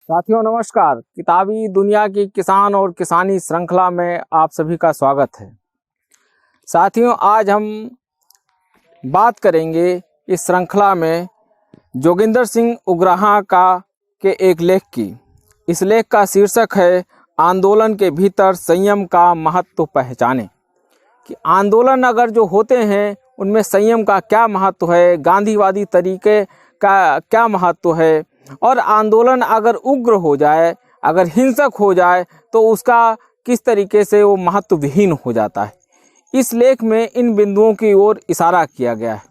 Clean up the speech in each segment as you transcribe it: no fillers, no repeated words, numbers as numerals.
साथियों नमस्कार। किताबी दुनिया की किसान और किसानी श्रृंखला में आप सभी का स्वागत है। साथियों आज हम बात करेंगे इस श्रृंखला में जोगिंदर सिंह उग्राहा के एक लेख की। इस लेख का शीर्षक है आंदोलन के भीतर संयम का महत्व पहचाने। कि आंदोलन अगर जो होते हैं उनमें संयम का क्या महत्व है, गांधीवादी तरीके का क्या महत्व है, और आंदोलन अगर उग्र हो जाए, अगर हिंसक हो जाए तो उसका किस तरीके से वो महत्व विहीन हो जाता है। इस लेख में इन बिंदुओं की ओर इशारा किया गया है।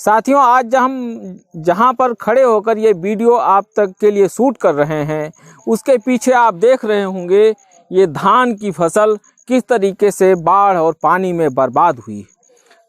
साथियों आज हम जहाँ पर खड़े होकर ये वीडियो आप तक के लिए शूट कर रहे हैं उसके पीछे आप देख रहे होंगे ये धान की फसल किस तरीके से बाढ़ और पानी में बर्बाद हुई।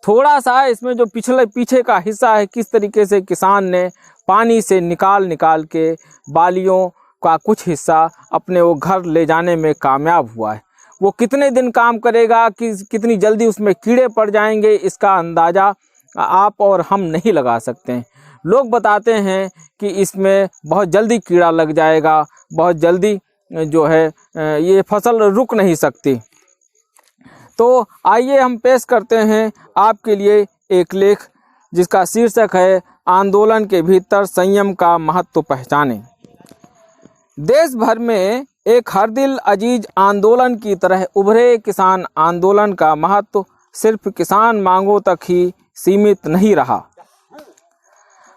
थोड़ा सा इसमें जो पीछे का हिस्सा है किस तरीके से किसान ने पानी से निकाल के बालियों का कुछ हिस्सा अपने वो घर ले जाने में कामयाब हुआ है। वो कितने दिन काम करेगा, कितनी जल्दी उसमें कीड़े पड़ जाएंगे, इसका अंदाज़ा आप और हम नहीं लगा सकते हैं। लोग बताते हैं कि इसमें बहुत जल्दी कीड़ा लग जाएगा, बहुत जल्दी जो है ये फसल रुक नहीं सकती। तो आइए हम पेश करते हैं आपके लिए एक लेख जिसका शीर्षक है आंदोलन के भीतर संयम का महत्व पहचाने। देश भर में एक हर दिल अजीज आंदोलन की तरह उभरे किसान आंदोलन का महत्व सिर्फ किसान मांगों तक ही सीमित नहीं रहा,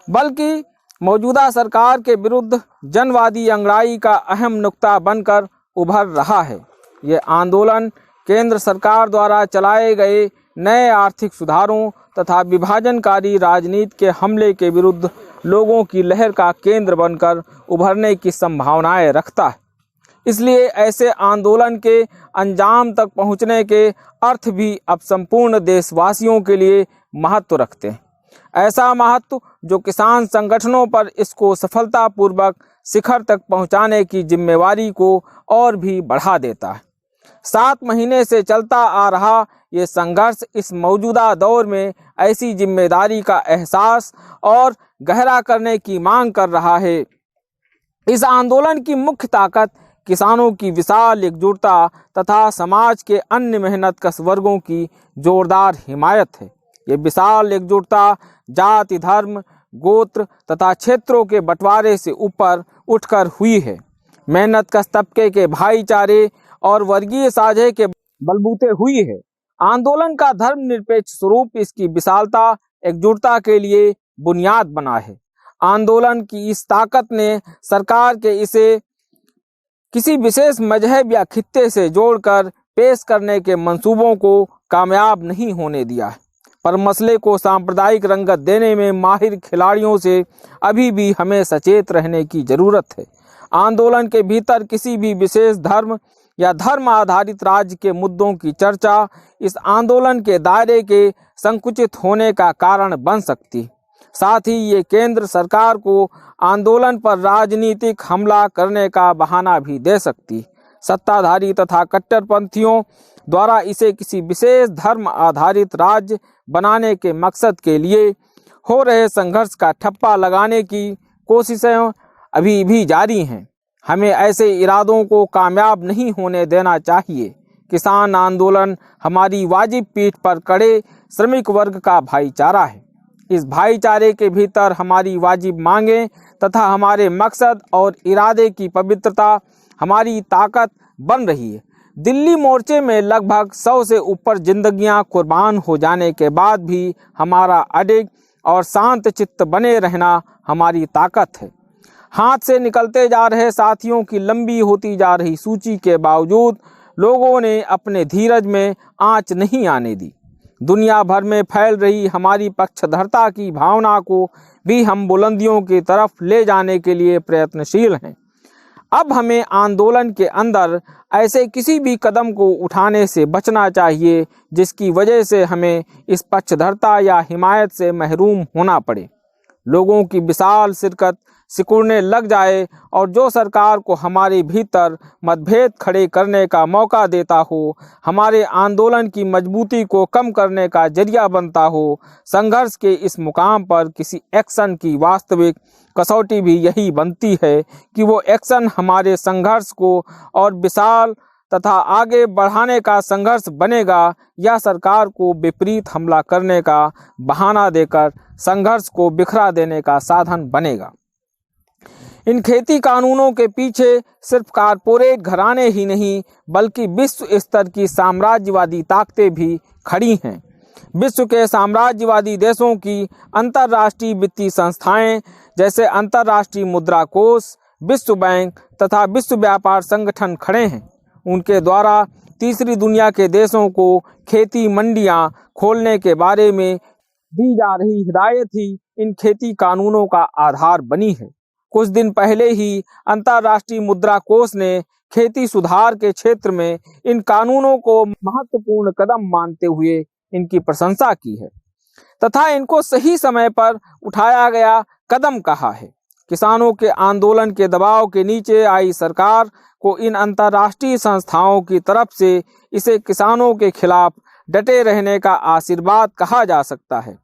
बल्कि मौजूदा सरकार के विरुद्ध जनवादी अंगड़ाई का अहम नुक्ता बनकर उभर रहा है। ये आंदोलन केंद्र सरकार द्वारा चलाए गए नए आर्थिक सुधारों तथा विभाजनकारी राजनीति के हमले के विरुद्ध लोगों की लहर का केंद्र बनकर उभरने की संभावनाएं रखता है। इसलिए ऐसे आंदोलन के अंजाम तक पहुंचने के अर्थ भी अब संपूर्ण देशवासियों के लिए महत्व रखते हैं। ऐसा महत्व जो किसान संगठनों पर इसको सफलतापूर्वक शिखर तक पहुंचाने की जिम्मेवारी को और भी बढ़ा देता है। 7 महीने से चलता आ रहा ये संघर्ष इस मौजूदा दौर में ऐसी जिम्मेदारी का एहसास और गहरा करने की मांग कर रहा है। इस आंदोलन की मुख्य ताकत किसानों की विशाल एकजुटता तथा समाज के अन्य मेहनतकश वर्गों की जोरदार हिमायत है। ये विशाल एकजुटता जाति, धर्म, गोत्र तथा क्षेत्रों के बंटवारे से ऊपर उठकर हुई है। मेहनतकश तबके के भाईचारे और वर्गीय साझे के बलबूते हुई है। आंदोलन का धर्मनिरपेक्ष स्वरूप इसकी विशालता एकजुटता के लिए बुनियाद बना है। आंदोलन की इस ताकत ने सरकार के इसे किसी विशेष मजहब या खित्ते से जोड़कर पेश करने के मंसूबों को कामयाब नहीं होने दिया है, पर मसले को सांप्रदायिक रंगत देने में माहिर खिलाड़ियों से अभी भी हमें सचेत रहने की जरूरत है। आंदोलन के भीतर किसी भी विशेष धर्म या धर्म आधारित राज्य के मुद्दों की चर्चा इस आंदोलन के दायरे के संकुचित होने का कारण बन सकती। साथ ही ये केंद्र सरकार को आंदोलन पर राजनीतिक हमला करने का बहाना भी दे सकती। सत्ताधारी तथा कट्टरपंथियों द्वारा इसे किसी विशेष धर्म आधारित राज्य बनाने के मकसद के लिए हो रहे संघर्ष का ठप्पा लगाने की कोशिशें अभी भी जारी हैं। हमें ऐसे इरादों को कामयाब नहीं होने देना चाहिए। किसान आंदोलन हमारी वाजिब पीठ पर खड़े श्रमिक वर्ग का भाईचारा है। इस भाईचारे के भीतर हमारी वाजिब मांगें तथा हमारे मकसद और इरादे की पवित्रता हमारी ताकत बन रही है। दिल्ली मोर्चे में लगभग 100 से ऊपर जिंदगियां कुर्बान हो जाने के बाद भी हमारा अडिग और शांत चित्त बने रहना हमारी ताकत है। हाथ से निकलते जा रहे साथियों की लंबी होती जा रही सूची के बावजूद लोगों ने अपने धीरज में आंच नहीं आने दी। दुनिया भर में फैल रही हमारी पक्षधरता की भावना को भी हम बुलंदियों की तरफ ले जाने के लिए प्रयत्नशील हैं। अब हमें आंदोलन के अंदर ऐसे किसी भी कदम को उठाने से बचना चाहिए जिसकी वजह से हमें इस पक्षधरता या हिमायत से महरूम होना पड़े। लोगों की विशाल शिरकत सिकुड़ने लग जाए और जो सरकार को हमारे भीतर मतभेद खड़े करने का मौका देता हो, हमारे आंदोलन की मजबूती को कम करने का जरिया बनता हो, संघर्ष के इस मुकाम पर किसी एक्शन की वास्तविक कसौटी भी यही बनती है कि वो एक्शन हमारे संघर्ष को और विशाल तथा आगे बढ़ाने का संघर्ष बनेगा या सरकार को विपरीत हमला करने का बहाना देकर संघर्ष को बिखरा देने का साधन बनेगा। इन खेती कानूनों के पीछे सिर्फ कारपोरेट घराने ही नहीं बल्कि विश्व स्तर की साम्राज्यवादी ताकतें भी खड़ी हैं। विश्व के साम्राज्यवादी देशों की अंतर्राष्ट्रीय वित्तीय संस्थाएं जैसे अंतर्राष्ट्रीय मुद्रा कोष, विश्व बैंक तथा विश्व व्यापार संगठन खड़े हैं। उनके द्वारा तीसरी दुनिया के देशों को खेती मंडियां खोलने के बारे में दी जा रही हिदायत ही इन खेती कानूनों का आधार बनी है। कुछ दिन पहले ही अंतर्राष्ट्रीय मुद्रा कोष ने खेती सुधार के क्षेत्र में इन कानूनों को महत्वपूर्ण कदम मानते हुए इनकी प्रशंसा की है तथा इनको सही समय पर उठाया गया कदम कहा है। किसानों के आंदोलन के दबाव के नीचे आई सरकार को इन अंतर्राष्ट्रीय संस्थाओं की तरफ से इसे किसानों के खिलाफ डटे रहने का आशीर्वाद कहा जा सकता है।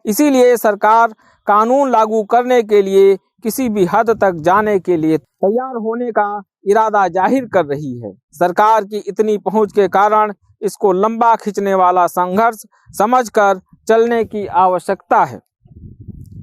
इसीलिए सरकार कानून लागू करने के लिए किसी भी हद तक जाने के लिए तैयार होने का इरादा जाहिर कर रही है। सरकार की इतनी पहुंच के कारण इसको लंबा खींचने वाला संघर्ष समझकर चलने की आवश्यकता है।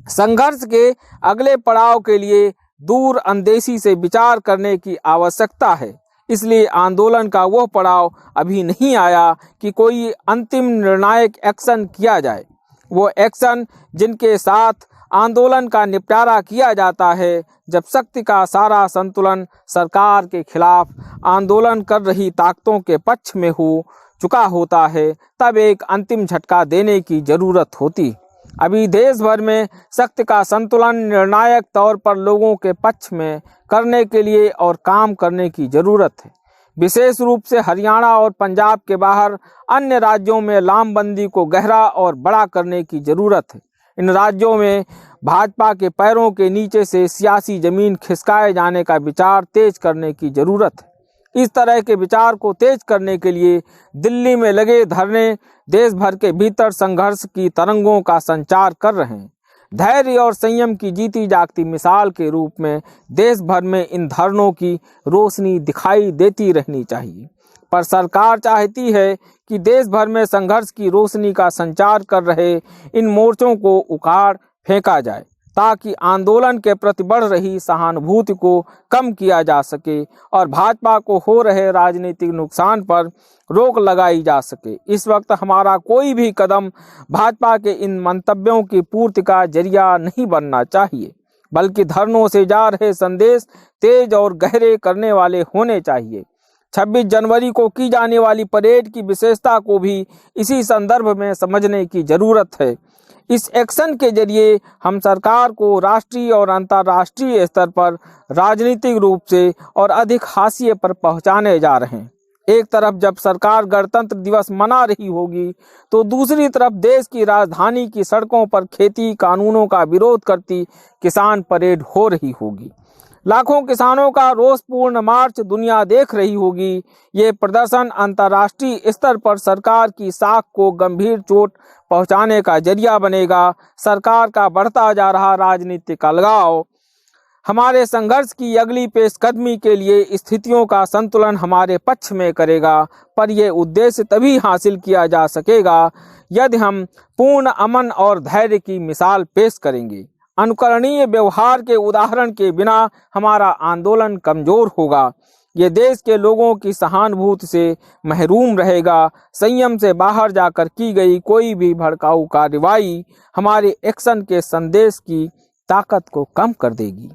संघर्ष के अगले पड़ाव के लिए दूर अंदेशी से विचार करने की आवश्यकता है। इसलिए आंदोलन का वह पड़ाव अभी नहीं आया कि कोई अंतिम निर्णायक एक्शन किया जाए। वो एक्शन जिनके साथ आंदोलन का निपटारा किया जाता है जब शक्ति का सारा संतुलन सरकार के खिलाफ आंदोलन कर रही ताकतों के पक्ष में हो चुका होता है, तब एक अंतिम झटका देने की जरूरत होती। अभी देश भर में शक्ति का संतुलन निर्णायक तौर पर लोगों के पक्ष में करने के लिए और काम करने की जरूरत है। विशेष रूप से हरियाणा और पंजाब के बाहर अन्य राज्यों में लामबंदी को गहरा और बड़ा करने की जरूरत है। इन राज्यों में भाजपा के पैरों के नीचे से सियासी जमीन खिसकाए जाने का विचार तेज करने की जरूरत है। इस तरह के विचार को तेज करने के लिए दिल्ली में लगे धरने देश भर के भीतर संघर्ष की तरंगों का संचार कर रहे हैं। धैर्य और संयम की जीती जागती मिसाल के रूप में देश भर में इन धरनों की रोशनी दिखाई देती रहनी चाहिए। पर सरकार चाहती है कि देश भर में संघर्ष की रोशनी का संचार कर रहे इन मोर्चों को उखाड़ फेंका जाए ताकि आंदोलन के प्रति बढ़ रही सहानुभूति को कम किया जा सके और भाजपा को हो रहे राजनीतिक नुकसान पर रोक लगाई जा सके। इस वक्त हमारा कोई भी कदम भाजपा के इन मंतव्यों की पूर्ति का जरिया नहीं बनना चाहिए, बल्कि धरनों से जा रहे संदेश तेज और गहरे करने वाले होने चाहिए। 26 जनवरी को की जाने वाली परेड की विशेषता को भी इसी संदर्भ में समझने की जरूरत है। इस एक्शन के जरिए हम सरकार को राष्ट्रीय और अंतर्राष्ट्रीय स्तर पर राजनीतिक रूप से और अधिक हाशिए पर पहुंचाने जा रहे हैं। एक तरफ जब सरकार गणतंत्र दिवस मना रही होगी तो दूसरी तरफ देश की राजधानी की सड़कों पर खेती कानूनों का विरोध करती किसान परेड हो रही होगी। लाखों किसानों का रोषपूर्ण मार्च दुनिया देख रही होगी। ये प्रदर्शन अंतर्राष्ट्रीय स्तर पर सरकार की साख को गंभीर चोट पहुंचाने का जरिया बनेगा। सरकार का बढ़ता जा रहा राजनीतिक अलगाव हमारे संघर्ष की अगली पेशकदमी के लिए स्थितियों का संतुलन हमारे पक्ष में करेगा। पर यह उद्देश्य तभी हासिल किया जा सकेगा यदि हम पूर्ण अमन और धैर्य की मिसाल पेश करेंगे। अनुकरणीय व्यवहार के उदाहरण के बिना हमारा आंदोलन कमजोर होगा। ये देश के लोगों की सहानुभूति से महरूम रहेगा। संयम से बाहर जाकर की गई कोई भी भड़काऊ कार्रवाई हमारे एक्शन के संदेश की ताकत को कम कर देगी।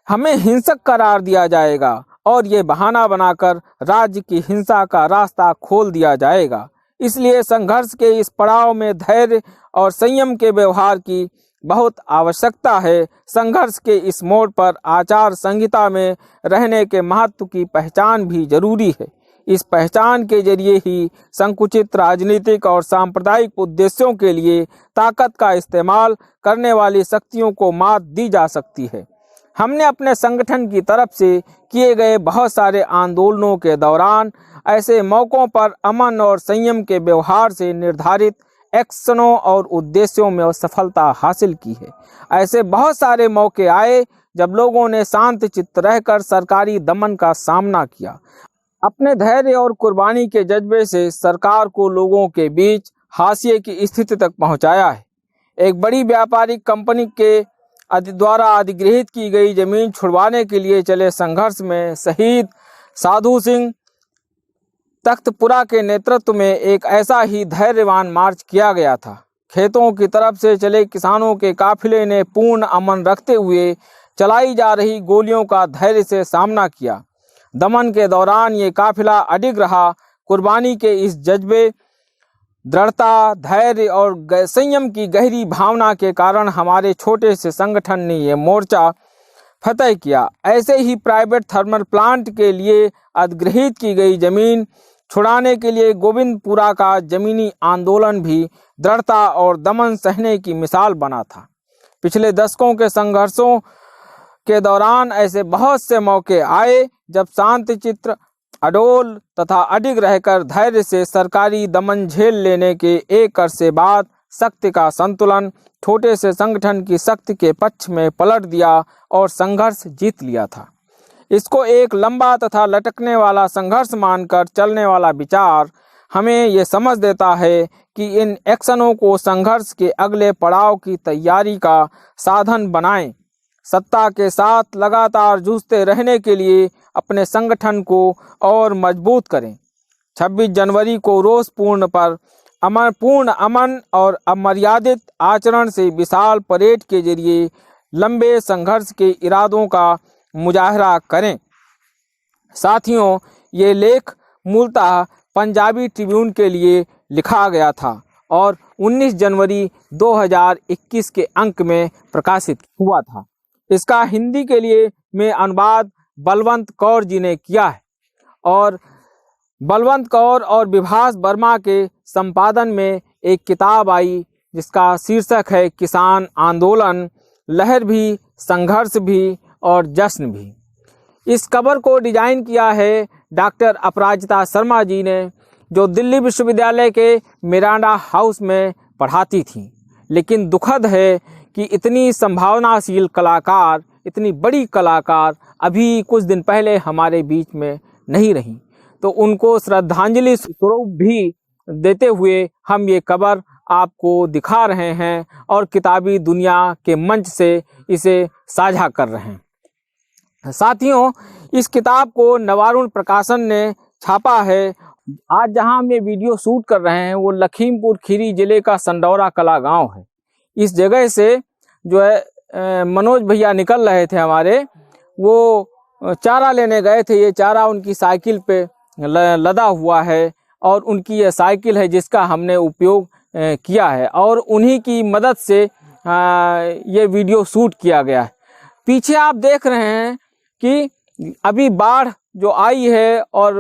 हमें हिंसक करार दिया जाएगा और ये बहाना बनाकर राज्य की हिंसा का रास्ता खोल दिया जाएगा। इसलिए संघर्ष के इस पड़ाव में धैर्य और संयम के व्यवहार की बहुत आवश्यकता है। संघर्ष के इस मोड़ पर आचार संहिता में रहने के महत्व की पहचान भी जरूरी है। इस पहचान के जरिए ही संकुचित राजनीतिक और सांप्रदायिक उद्देश्यों के लिए ताकत का इस्तेमाल करने वाली शक्तियों को मात दी जा सकती है। हमने अपने संगठन की तरफ से किए गए बहुत सारे आंदोलनों के दौरान ऐसे मौक़ों पर अमन और संयम के व्यवहार से निर्धारित एक्शनों और उद्देश्यों में सफलता हासिल की है। ऐसे बहुत सारे मौके आए जब लोगों ने शांत चित्त रहकर सरकारी दमन का सामना किया। अपने धैर्य और कुर्बानी के जज्बे से सरकार को लोगों के बीच हाशिए की स्थिति तक पहुंचाया है। एक बड़ी व्यापारिक कंपनी के द्वारा अधिग्रहित की गई जमीन छुड़वाने के लिए चले संघर्ष में शहीद साधु सिंह तख्तपुरा के नेतृत्व में एक ऐसा ही धैर्यवान मार्च किया गया था। खेतों की तरफ से चले किसानों के काफिले ने पूर्ण अमन रखते हुए चलाई जा रही गोलियों का धैर्य से सामना किया। दमन के दौरान ये काफिला अडिग रहा। कुर्बानी के इस जज्बे, दृढ़ता, धैर्य और संयम की गहरी भावना के कारण हमारे छोटे से संगठन ने ये मोर्चा फतह किया। ऐसे ही प्राइवेट थर्मल प्लांट के लिए अधिग्रहित की गई जमीन छुड़ाने के लिए गोविंदपुरा का जमीनी आंदोलन भी दृढ़ता और दमन सहने की मिसाल बना था। पिछले दशकों के संघर्षों के दौरान ऐसे बहुत से मौके आए जब शांतचित्त, अडोल तथा अडिग रहकर धैर्य से सरकारी दमन झेल लेने के एक अरसे बाद शक्ति का संतुलन छोटे से संगठन की शक्ति के पक्ष में पलट दिया और संघर्ष जीत लिया था। इसको एक लंबा तथा लटकने वाला संघर्ष मानकर चलने वाला विचार हमें ये समझ देता है कि इन एक्शनों को संघर्ष के अगले पड़ाव की तैयारी का साधन बनाएं। सत्ता के साथ लगातार जूझते रहने के लिए अपने संगठन को और मजबूत करें। 26 जनवरी को रोषपूर्ण पर पूर्ण अमन और अमर्यादित आचरण से विशाल परेड के जरिए लंबे संघर्ष के इरादों का मुजाहरा करें। साथियों, ये लेख मूलतः पंजाबी ट्रिब्यून के लिए लिखा गया था और 19 जनवरी 2021 के अंक में प्रकाशित हुआ था। इसका हिंदी के लिए में अनुवाद बलवंत कौर जी ने किया है और बलवंत कौर और विभास वर्मा के संपादन में एक किताब आई जिसका शीर्षक है किसान आंदोलन, लहर भी, संघर्ष भी और जश्न भी। इस कवर को डिजाइन किया है डॉक्टर अपराजिता शर्मा जी ने, जो दिल्ली विश्वविद्यालय के मिरांडा हाउस में पढ़ाती थीं। लेकिन दुखद है कि इतनी संभावनाशील कलाकार, इतनी बड़ी कलाकार अभी कुछ दिन पहले हमारे बीच में नहीं रही। तो उनको श्रद्धांजलि स्वरूप भी देते हुए हम ये कवर आपको दिखा रहे हैं और किताबी दुनिया के मंच से इसे साझा कर रहे हैं। साथियों, इस किताब को नवारुण प्रकाशन ने छापा है। आज जहां हम ये वीडियो शूट कर रहे हैं वो लखीमपुर खीरी जिले का संडौरा कला गांव है। इस जगह से जो है मनोज भैया निकल रहे थे हमारे, वो चारा लेने गए थे। ये चारा उनकी साइकिल पे लदा हुआ है और उनकी ये साइकिल है जिसका हमने उपयोग किया है और उन्हीं की मदद से ये वीडियो शूट किया गया है। पीछे आप देख रहे हैं कि अभी बाढ़ जो आई है और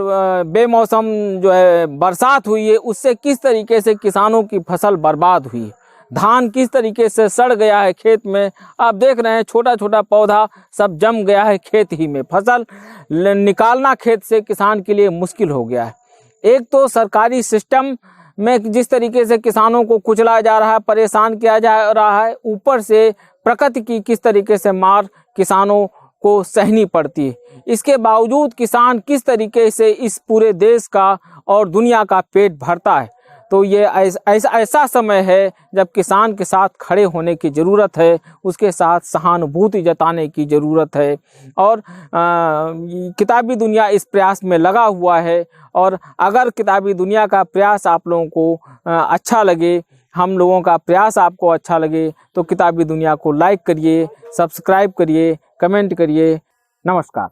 बेमौसम जो है बरसात हुई है, उससे किस तरीके से किसानों की फसल बर्बाद हुई है। धान किस तरीके से सड़ गया है खेत में, आप देख रहे हैं छोटा छोटा पौधा सब जम गया है खेत ही में। फसल निकालना खेत से किसान के लिए मुश्किल हो गया है। एक तो सरकारी सिस्टम में जिस तरीके से किसानों को कुचला जा रहा है, परेशान किया जा रहा है, ऊपर से प्रकृति की किस तरीके से मार किसानों को सहनी पड़ती है। इसके बावजूद किसान किस तरीके से इस पूरे देश का और दुनिया का पेट भरता है। तो ये ऐसा समय है जब किसान के साथ खड़े होने की ज़रूरत है, उसके साथ सहानुभूति जताने की ज़रूरत है। और किताबी दुनिया इस प्रयास में लगा हुआ है। और अगर किताबी दुनिया का प्रयास आप लोगों को अच्छा लगे, हम लोगों का प्रयास आपको अच्छा लगे, तो किताबी दुनिया को लाइक करिए, सब्सक्राइब करिए, कमेंट करिए। नमस्कार।